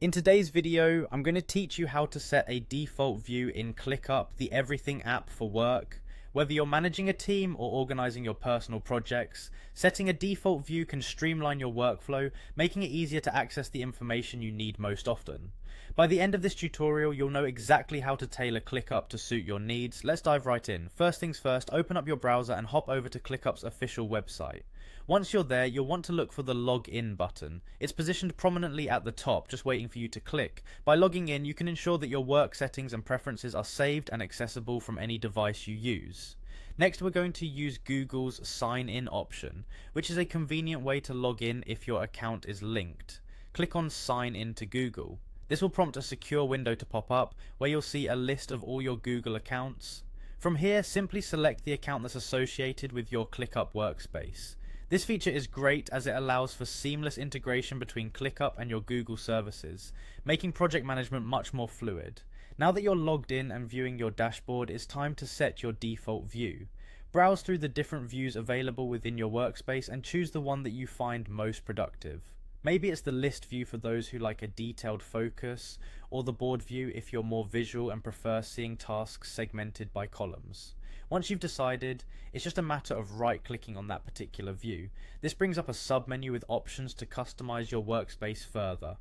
In today's video, I'm going to teach you how to set a default view in Clickup, the everything app for work. Whether you're managing a team or organizing your personal projects, setting a default view can streamline your workflow, making it easier to access the information you need most often. By the end of this tutorial, you'll know exactly how to tailor Clickup to suit your needs. Let's dive right in. First things first, open up your browser and hop over to Clickup's official website. Once you're there, you'll want to look for the Login button. It's positioned prominently at the top, just waiting for you to click. By logging in, you can ensure that your work settings and preferences are saved and accessible from any device you use. Next, we're going to use Google's Sign In option, which is a convenient way to log in if your account is linked. Click on Sign In to Google. This will prompt a secure window to pop up, where you'll see a list of all your Google accounts. From here, simply select the account that's associated with your Clickup workspace. This feature is great as it allows for seamless integration between Clickup and your Google services, making project management much more fluid. Now that you're logged in and viewing your dashboard, it's time to set your default view. Browse through the different views available within your workspace and choose the one that you find most productive. Maybe it's the list view for those who like a detailed focus, or the board view if you're more visual and prefer seeing tasks segmented by columns. Once you've decided, it's just a matter of right-clicking on that particular view. This brings up a submenu with options to customize your workspace further.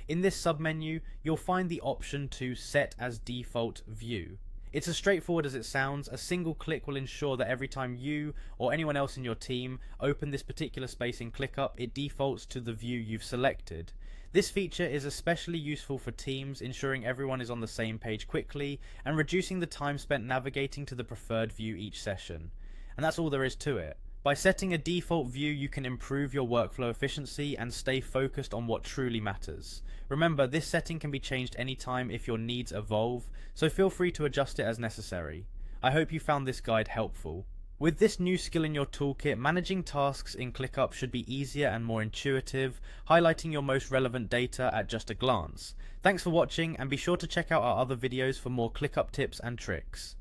In this submenu, you'll find the option to Set as Default View. It's as straightforward as it sounds. A single click will ensure that every time you or anyone else in your team open this particular space in Clickup, it defaults to the view you've selected. This feature is especially useful for teams, ensuring everyone is on the same page quickly and reducing the time spent navigating to the preferred view each session. And that's all there is to it. By setting a default view, you can improve your workflow efficiency and stay focused on what truly matters. Remember, this setting can be changed anytime if your needs evolve, so feel free to adjust it as necessary. I hope you found this guide helpful. With this new skill in your toolkit, managing tasks in Clickup should be easier and more intuitive, highlighting your most relevant data at just a glance. Thanks for watching, and be sure to check out our other videos for more Clickup tips and tricks.